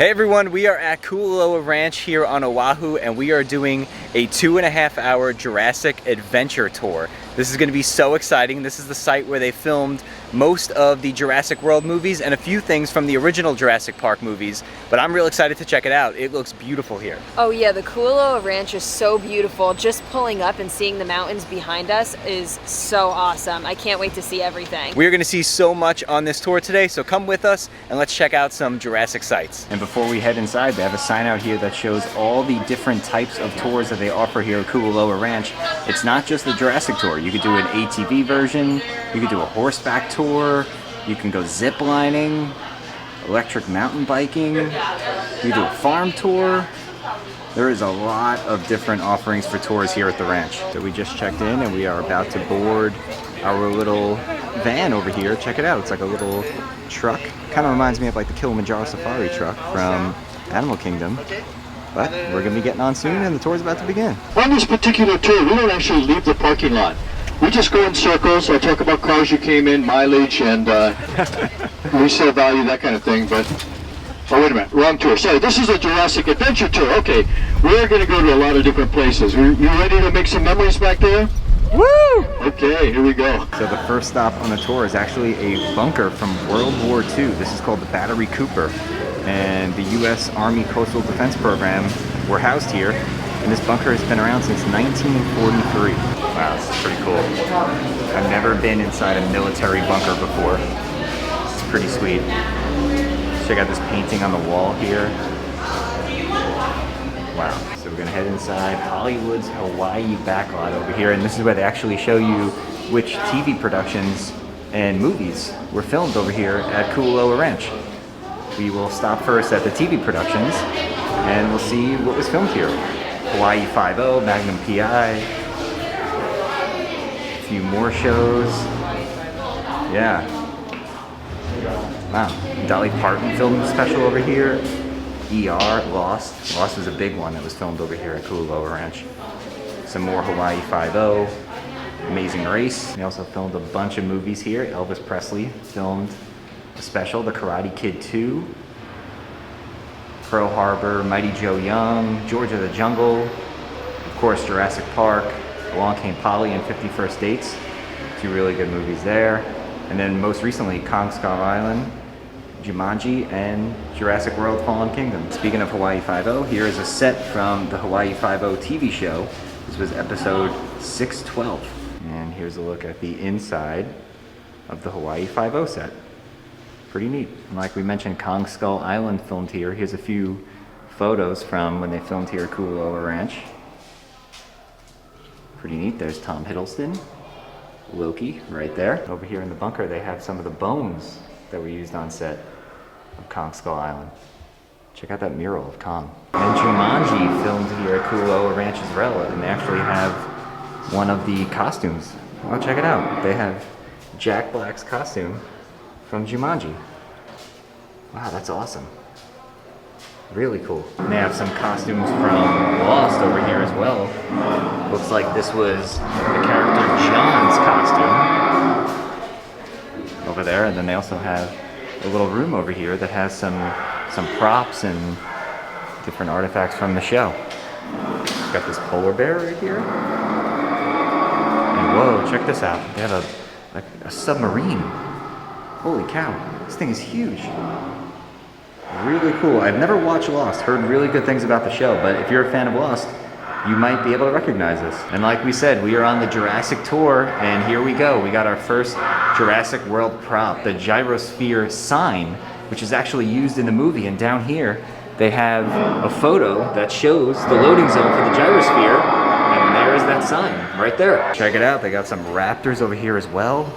Hey everyone, we are at Kualoa Ranch here on Oahu and we are doing a 2.5-hour Jurassic Adventure Tour. This is going to be so exciting. This is the site where they filmed most of the Jurassic World movies and a few things from the original Jurassic Park movies, but I'm real excited to check it out. It looks beautiful here. Oh yeah, the Kualoa Ranch is so beautiful. Just pulling up and seeing the mountains behind us is so awesome. I can't wait to see everything. We're going to see so much on this tour today, so come with us and let's check out some Jurassic sites. And before we head inside, they have a sign out here that shows all the different types of tours that they offer here at Kualoa Ranch. It's not just the Jurassic Tour. You could do an ATV version, you could do a horseback tour, you can go zip lining, electric mountain biking, you can do a farm tour. There is a lot of different offerings for tours here at the ranch. So we just checked in and we are about to board our little van over here. Check it out, it's like a little truck. Kind of reminds me of like the Kilimanjaro safari truck from Animal Kingdom. But we're going to be getting on soon and the tour is about to begin. On this particular tour, we don't actually leave the parking lot. We just go in circles. I talk about cars you came in, mileage, and resale value, that kind of thing. But, oh wait a minute, wrong tour. Sorry, this is a Jurassic Adventure Tour. Okay, we're going to go to a lot of different places. You ready to make some memories back there? Woo! Okay, here we go. So the first stop on the tour is actually a bunker from World War II. This is called the Battery Cooper. And the U.S. Army Coastal Defense Program were housed here. And this bunker has been around since 1943. Wow, this is pretty cool. I've never been inside a military bunker before. This is pretty sweet. Check out this painting on the wall here. Wow. So we're gonna head inside Hollywood's Hawaii backlot over here, and this is where they actually show you which TV productions and movies were filmed over here at Kualoa Ranch. We will stop first at the TV productions, and we'll see what was filmed here. Hawaii Five-0, Magnum P.I., a few more shows. Yeah. Wow. Dolly Parton filmed special over here. ER, Lost. Lost was a big one that was filmed over here at Kualoa Ranch. Some more Hawaii Five-0, Amazing Race. They also filmed a bunch of movies here. Elvis Presley filmed a special, The Karate Kid 2, Pearl Harbor, Mighty Joe Young, George of the Jungle, of course Jurassic Park, Along Came Polly, and 50 First Dates. Two really good movies there. And then most recently, Kong Skull Island, Jumanji, and Jurassic World Fallen Kingdom. Speaking of Hawaii Five-0, here is a set from the Hawaii Five-0 TV show. This was episode 612. And here's a look at the inside of the Hawaii Five-0 set. Pretty neat. And like we mentioned, Kong Skull Island filmed here. Here's a few photos from when they filmed here at Kualoa Ranch. Pretty neat. There's Tom Hiddleston, Loki right there. Over here in the bunker they have some of the bones that were used on set of Kong Skull Island. Check out that mural of Kong. And Jumanji filmed here at Kualoa Ranch as well, and they actually have one of the costumes. Oh, check it out. They have Jack Black's costume from Jumanji. Wow, that's awesome. Really cool. And they have some costumes from Lost over here as well. Looks like this was the character John's costume over there, and then they also have a little room over here that has some props and different artifacts from the show. Got this polar bear right here. And whoa, check this out. They have a submarine. Holy cow, this thing is huge. Really cool. I've never watched Lost, heard really good things about the show, but if you're a fan of Lost, you might be able to recognize this. And like we said, we are on the Jurassic Tour, and here we go. We got our first Jurassic World prop, the Gyrosphere sign, which is actually used in the movie. And down here, they have a photo that shows the loading zone for the Gyrosphere, and there is that sign right there. Check it out. They got some raptors over here as well.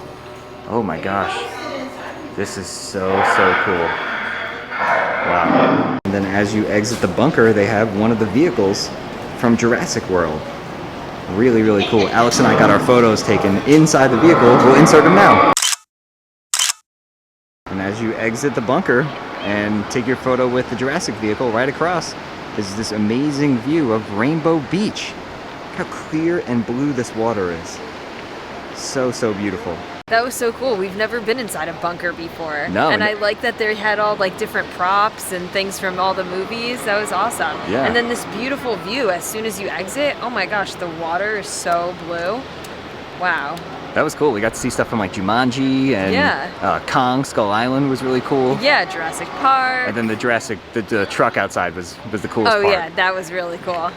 Oh my gosh. This is so cool. Wow. And then as you exit the bunker, they have one of the vehicles from Jurassic World. Really cool. Alex and I got our photos taken inside the vehicle. We'll insert them now. And as you exit the bunker and take your photo with the Jurassic vehicle, right across is this amazing view of Rainbow Beach. Look how clear and blue this water is. So beautiful. That was so cool. We've never been inside a bunker before. No. And I like that they had all like different props and things from all the movies. That was awesome. Yeah. And then this beautiful view as soon as you exit. Oh my gosh, the water is so blue. Wow. That was cool. We got to see stuff from like Jumanji and Kong, Skull Island was really cool. Yeah, Jurassic Park. And then the truck outside was the coolest part. Oh yeah, that was really cool.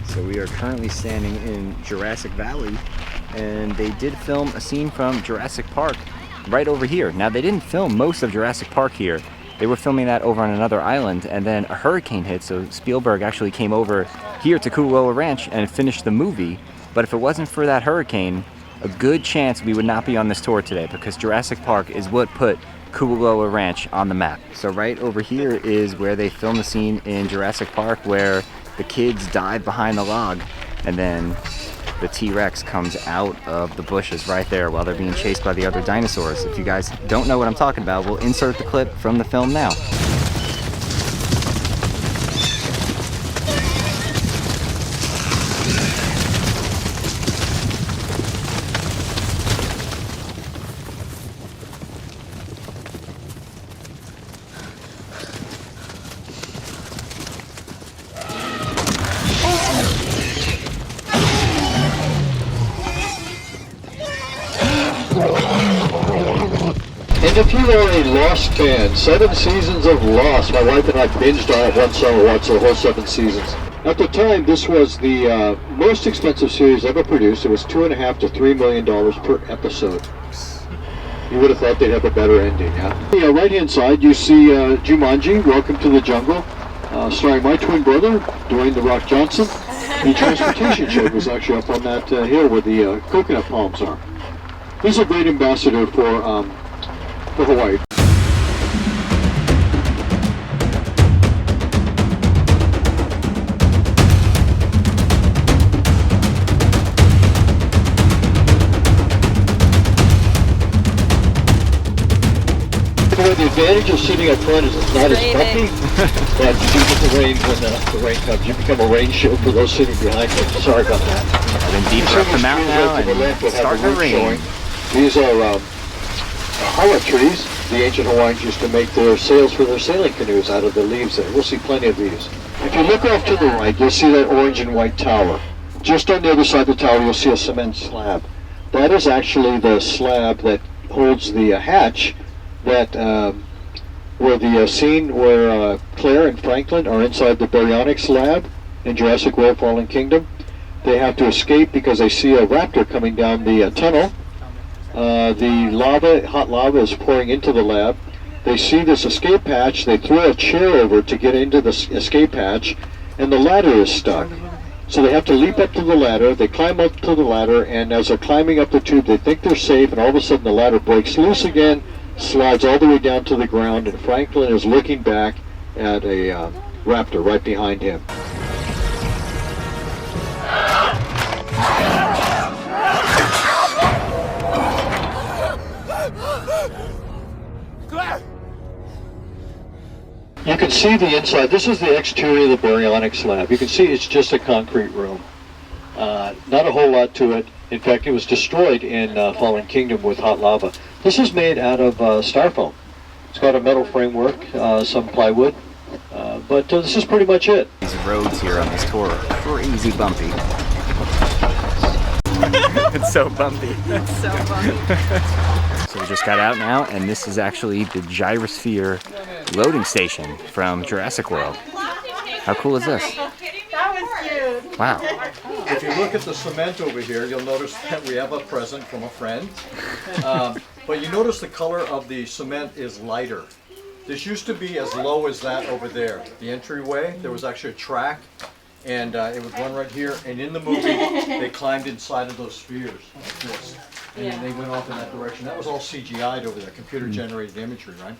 So we are currently standing in Jurassic Valley, and they did film a scene from Jurassic Park right over here. Now, they didn't film most of Jurassic Park here. They were filming that over on another island, and then a hurricane hit, so Spielberg actually came over here to Kualoa Ranch and finished the movie. But if it wasn't for that hurricane, a good chance we would not be on this tour today, because Jurassic Park is what put Kualoa Ranch on the map. So right over here is where they filmed the scene in Jurassic Park where the kids dive behind the log, and then the T-Rex comes out of the bushes right there while they're being chased by the other dinosaurs. If you guys don't know what I'm talking about, we'll insert the clip from the film now. And if you are a Lost fan, 7 seasons of Lost. My wife and I binged on it one summer, watched the whole 7 seasons. At the time, this was the most expensive series ever produced. It was $2.5 to $3 million per episode. You would have thought they'd have a better ending, yeah? On the right-hand side, you see Jumanji, Welcome to the Jungle, starring my twin brother, Dwayne "The Rock" Johnson. The transportation shed was actually up on that hill where the coconut palms are. He's a great ambassador for Hawaii. The advantage of sitting up front is it's not as bumpy, but you do get the rain when the rain comes. You become a rain shield for those sitting behind you. Sorry about that. And then deeper up the mountain now and start to rain. These are hawa trees. The ancient Hawaiians used to make their sails for their sailing canoes out of the leaves there. We'll see plenty of these. If you look off to the right, you'll see that orange and white tower. Just on the other side of the tower, you'll see a cement slab. That is actually the slab that holds the hatch that where the scene where Claire and Franklin are inside the baryonyx lab in Jurassic World Fallen Kingdom. They have to escape because they see a raptor coming down the tunnel. The hot lava is pouring into the lab. They see this escape hatch. They throw a chair over to get into the escape hatch, and the ladder is stuck. So they have to leap up to the ladder. They climb up to the ladder, and as they're climbing up the tube, they think they're safe, and all of a sudden the ladder breaks loose again, slides all the way down to the ground, and Franklin is looking back at a raptor right behind him. You can see the inside. This is the exterior of the baryonyx lab. You can see it's just a concrete room. Not a whole lot to it. In fact, it was destroyed in Fallen Kingdom with hot lava. This is made out of styrofoam. It's got a metal framework, some plywood, but this is pretty much it. These roads here on this tour are crazy bumpy. It's so bumpy. It's so bumpy. So we just got out now, and this is actually the Gyrosphere loading station from Jurassic World. How cool is this? That was cute. Wow. If you look at the cement over here, you'll notice that we have a present from a friend. But you notice the color of the cement is lighter. This used to be as low as that over there. The entryway, there was actually a track, and it would run right here. And in the movie, they climbed inside of those spheres like this. And they went off in that direction. That was all CGI'd over there, computer-generated imagery, right?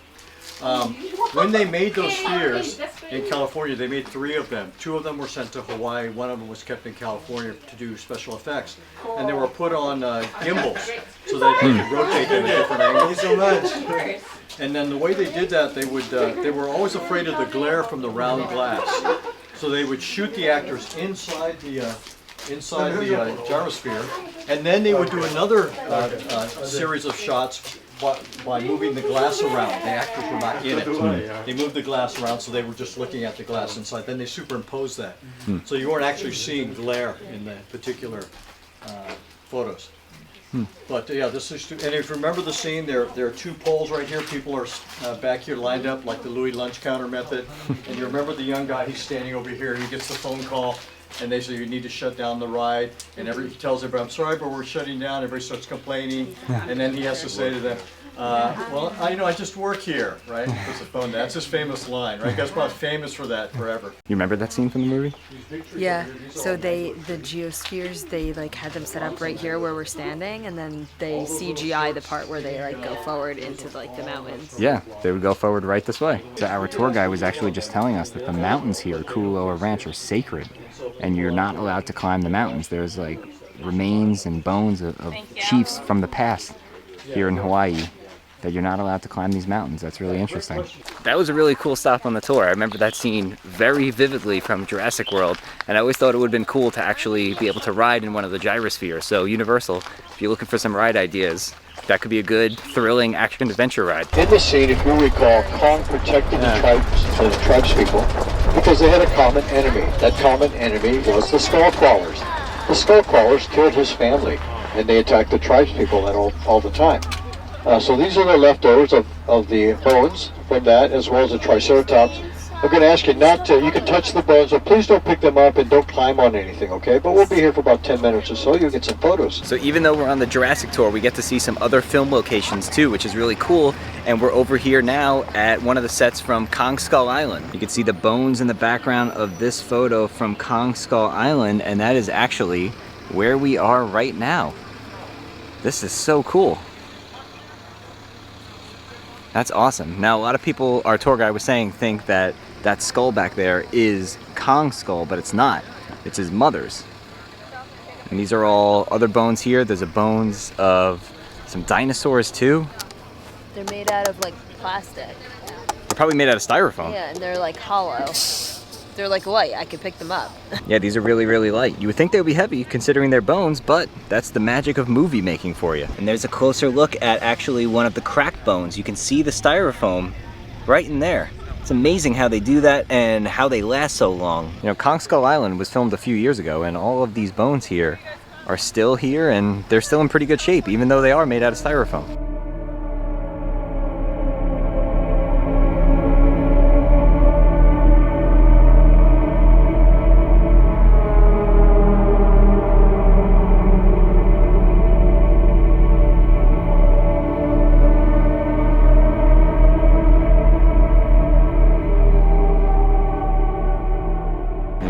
When they made those spheres in California, they made 3 of them. 2 of them were sent to Hawaii. 1 of them was kept in California to do special effects. And they were put on gimbals so that they could rotate them at different angles. Thank you so much. And then the way they did that, they were always afraid of the glare from the round glass. So they would shoot the actors inside the gyrosphere, and then they would do another series of shots by moving the glass around. The actors were not in it. They moved the glass around, so they were just looking at the glass inside. Then they superimposed that. So you weren't actually seeing glare in the particular photos. But yeah, this is, and if you remember the scene, there are 2 poles right here. People are back here lined up like the Louis lunch counter method. And you remember the young guy, he's standing over here, he gets the phone call, and they say you need to shut down the ride. And he tells everybody, I'm sorry, but we're shutting down. Everybody starts complaining. And then he has to say to them, well, I just work here, right? Puts the phone down. That's his famous line, right? That's probably famous for that forever. You remember that scene from the movie? Yeah, so the geospheres, they like had them set up right here where we're standing, and then they CGI the part where they like go forward into like the mountains. Yeah, they would go forward right this way. So our tour guide was actually just telling us that the mountains here at Kualoa Ranch are sacred, and you're not allowed to climb the mountains. There's like remains and bones of chiefs from the past here in Hawaii, that you're not allowed to climb these mountains. That's really interesting. That was a really cool stop on the tour. I remember that scene very vividly from Jurassic World, and I always thought it would have been cool to actually be able to ride in one of the gyrospheres. So Universal, if you're looking for some ride ideas, that could be a good, thrilling action-adventure ride. In the scene, if you recall, Kong protected the tribespeople because they had a common enemy. That common enemy was the skull crawlers. The skull crawlers killed his family, and they attacked the tribespeople all the time. So these are the leftovers of the bones from that, as well as the Triceratops. I'm going to ask you not to, you can touch the bones, but please don't pick them up and don't climb on anything, okay? But we'll be here for about 10 minutes or so. You'll get some photos. So even though we're on the Jurassic tour, we get to see some other film locations too, which is really cool. And we're over here now at one of the sets from Kong Skull Island. You can see the bones in the background of this photo from Kong Skull Island, and that is actually where we are right now. This is so cool. That's awesome. Now, a lot of people, our tour guide was saying, think that that skull back there is Kong's skull, but it's not. It's his mother's. And these are all other bones here. There's a bones of some dinosaurs too. They're made out of like plastic. They're probably made out of styrofoam. Yeah, and they're like hollow. They're like light. I could pick them up. Yeah, these are really, really light. You would think they would be heavy considering they're bones, but that's the magic of movie making for you. And there's a closer look at actually one of the cracked bones. You can see the styrofoam right in there. It's amazing how they do that and how they last so long. You know, Kong Skull Island was filmed a few years ago, and all of these bones here are still here, and they're still in pretty good shape, even though they are made out of styrofoam.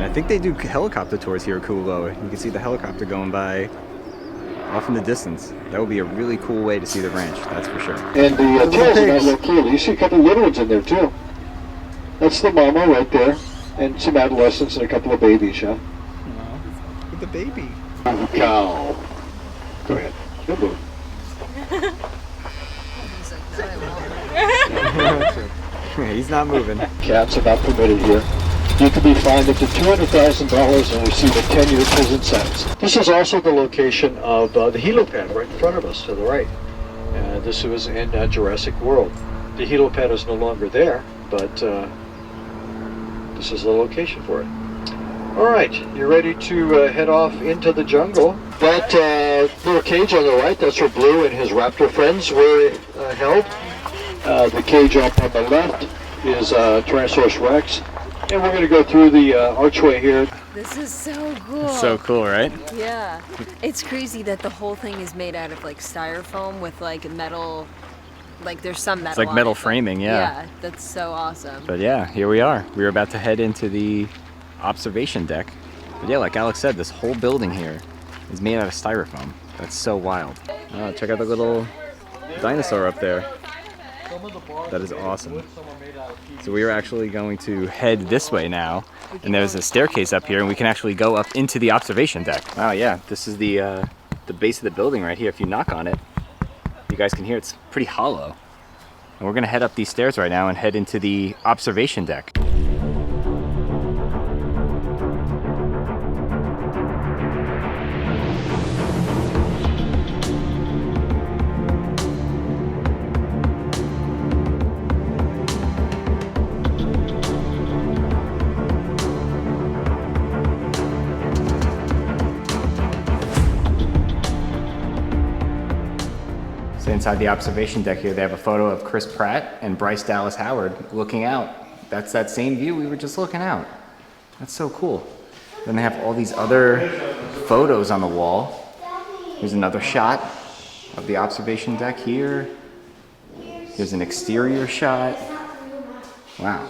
I think they do helicopter tours here at Kualoa. You can see the helicopter going by off in the distance. That would be a really cool way to see the ranch, that's for sure. And the tails are not real cool. You see a couple of little ones in there too. That's the mama right there, and some adolescents and a couple of babies, yeah? Look at the baby. Cow. Go ahead. Good move. He's not moving. Cats are not permitted here. You can be fined up to $200,000 and receive a 10-year prison sentence. This is also the location of the helipad right in front of us to the right. This was in Jurassic World. The helipad is no longer there, but this is the location for it. All right, you're ready to head off into the jungle. That little cage on the right, that's where Blue and his raptor friends were held. The cage up on the left is Tyrannosaurus Rex. And we're going to go through the archway here. This is so cool. So cool, right? Yeah. It's crazy that the whole thing is made out of like styrofoam with like metal, like there's some metal. It's like metal framing, yeah. Yeah, that's so awesome. But yeah, here we are. We're about to head into the observation deck. But yeah, like Alex said, this whole building here is made out of styrofoam. That's so wild. Oh, check out the little dinosaur up there. That is awesome. So we are actually going to head this way now, and there's a staircase up here, and we can actually go up into the observation deck. Wow, yeah, this is the base of the building right here. If you knock on it, you guys can hear it's pretty hollow. And we're gonna head up these stairs right now and head into the observation deck. Inside the observation deck here, they have a photo of Chris Pratt and Bryce Dallas Howard looking out. That's that same view we were just looking out. That's so cool. Then they have all these other photos on the wall. Here's another shot of the observation deck here. Here's an exterior shot. Wow.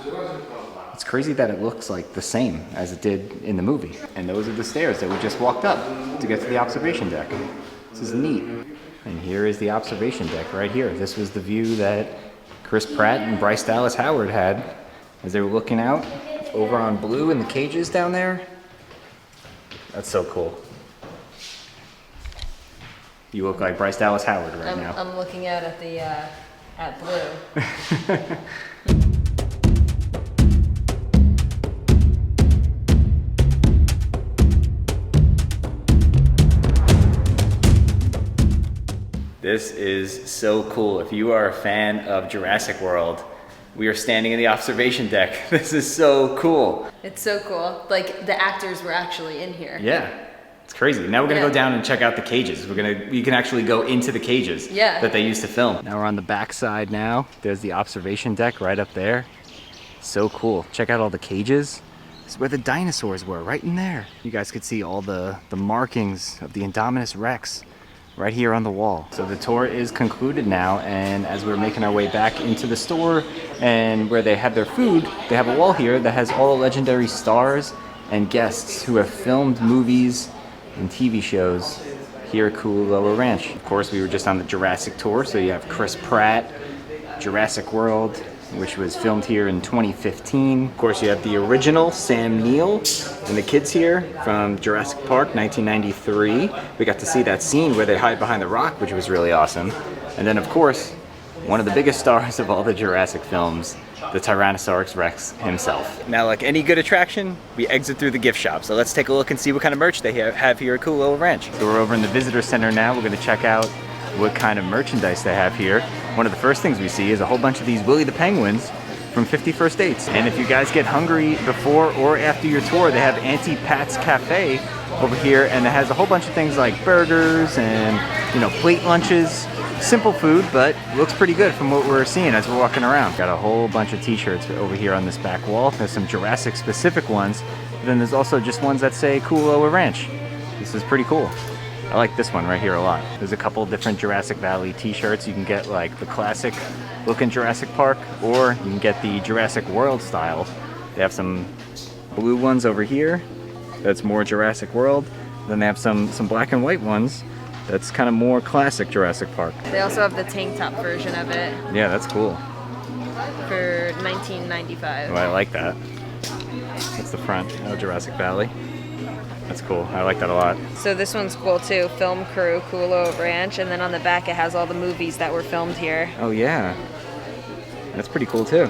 It's crazy that it looks like the same as it did in the movie. And those are the stairs that we just walked up to get to the observation deck. This is neat. And here is the observation deck right here. This was the view that Chris Pratt and Bryce Dallas Howard had as they were looking out over on Blue in the cages down there. That's so cool. You look like Bryce Dallas Howard right now. I'm looking out at the at Blue. This is so cool. If you are a fan of Jurassic World, we are standing in the observation deck. This is so cool. It's so cool. Like the actors were actually in here. Yeah, it's crazy. Now we're gonna go down and check out the cages. You can actually go into the cages that they used to film. Now we're on the back side now. There's the observation deck right up there. So cool. Check out all the cages. This is where the dinosaurs were, right in there. You guys could see all the markings of the Indominus Rex right here on the wall. So the tour is concluded now, and as we're making our way back into the store and where they have their food, they have a wall here that has all the legendary stars and guests who have filmed movies and TV shows here at Kualoa Ranch. Of course, we were just on the Jurassic tour, so you have Chris Pratt, Jurassic World, which was filmed here in 2015. Of course, you have the original Sam Neill and the kids here from Jurassic Park, 1993. We got to see that scene where they hide behind the rock, which was really awesome. And then, of course, one of the biggest stars of all the Jurassic films, the Tyrannosaurus Rex himself. Now, like any good attraction, we exit through the gift shop. So let's take a look and see what kind of merch they have here at Kualoa Ranch. So we're over in the visitor center now. We're gonna check out what kind of merchandise they have here. One of the first things we see is a whole bunch of these Willie the Penguins from 50 First Dates. And if you guys get hungry before or after your tour, they have Auntie Pat's Cafe over here, and it has a whole bunch of things like burgers and, you know, plate lunches. Simple food, but looks pretty good from what we're seeing as we're walking around. Got a whole bunch of t-shirts over here on this back wall. There's some Jurassic specific ones, but then there's also just ones that say Kualoa Ranch. This is pretty cool. I like this one right here a lot. There's a couple different Jurassic Valley t-shirts. You can get like the classic looking Jurassic Park, or you can get the Jurassic World style. They have some blue ones over here. That's more Jurassic World. Then they have some black and white ones. That's kind of more classic Jurassic Park. They also have the tank top version of it. Yeah, that's cool. For $19.95. Oh, I like that. That's the front of Jurassic Valley. That's cool. I like that a lot. So this one's cool too. Film crew, Kualoa Ranch, and then on the back it has all the movies that were filmed here. Oh yeah. That's pretty cool too.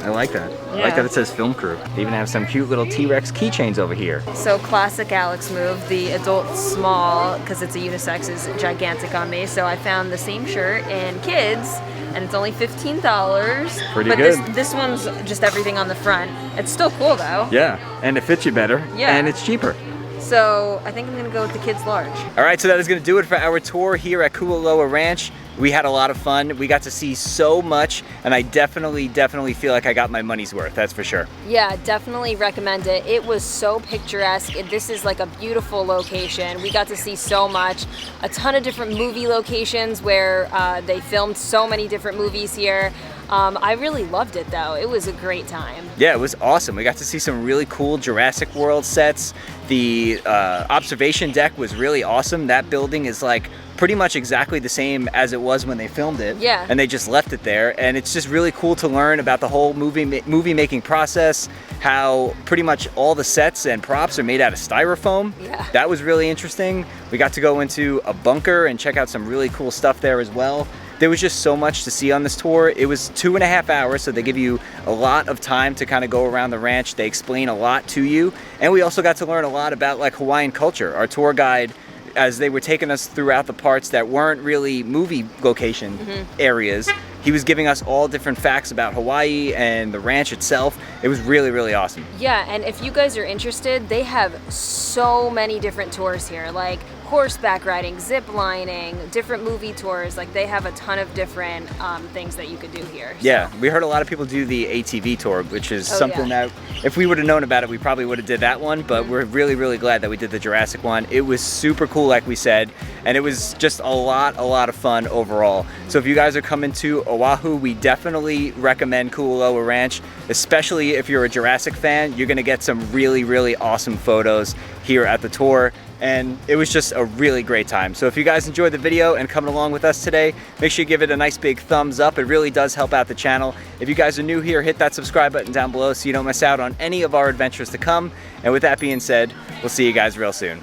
I like that. Yeah. I like that it says film crew. They even have some cute little T-Rex keychains over here. So classic Alex move. The adult small, because it's a unisex, is gigantic on me. So I found the same shirt in kids, and it's only $15. Pretty but good. This one's just everything on the front. It's still cool though. Yeah, and it fits you better. Yeah. And it's cheaper. So I think I'm gonna go with the kids large. All right, so that is gonna do it for our tour here at Kualoa Ranch. We had a lot of fun. We got to see so much, and I definitely feel like I got my money's worth, that's for sure. Yeah, definitely recommend it. It was so picturesque. This is like a beautiful location. We got to see so much. A ton of different movie locations where they filmed so many different movies here. I really loved it though. It was a great time. Yeah, it was awesome. We got to see some really cool Jurassic World sets. The observation deck was really awesome. That building is like pretty much exactly the same as it was when they filmed it. Yeah. And they just left it there. And it's just really cool to learn about the whole movie making process, how pretty much all the sets and props are made out of styrofoam. Yeah. That was really interesting. We got to go into a bunker and check out some really cool stuff there as well. There was just so much to see on this tour. It was 2.5 hours, so they give you a lot of time to kind of go around the ranch. They explain a lot to you. And we also got to learn a lot about like Hawaiian culture. Our tour guide, as they were taking us throughout the parts that weren't really movie location areas, he was giving us all different facts about Hawaii and the ranch itself. It was really, really awesome. Yeah, and if you guys are interested, they have so many different tours here, like horseback riding, zip lining, different movie tours. Like they have a ton of different things that you could do here. So. Yeah, we heard a lot of people do the ATV tour, which is something that if we would have known about it, we probably would have did that one, but we're really, really glad that we did the Jurassic one. It was super cool, like we said, and it was just a lot of fun overall. So if you guys are coming to Oahu, we definitely recommend Kualoa Ranch, especially if you're a Jurassic fan. You're gonna get some really, really awesome photos here at the tour. And it was just a really great time. So if you guys enjoyed the video and coming along with us today, make sure you give it a nice big thumbs up. It really does help out the channel. If you guys are new here, hit that subscribe button down below so you don't miss out on any of our adventures to come. And with that being said, we'll see you guys real soon.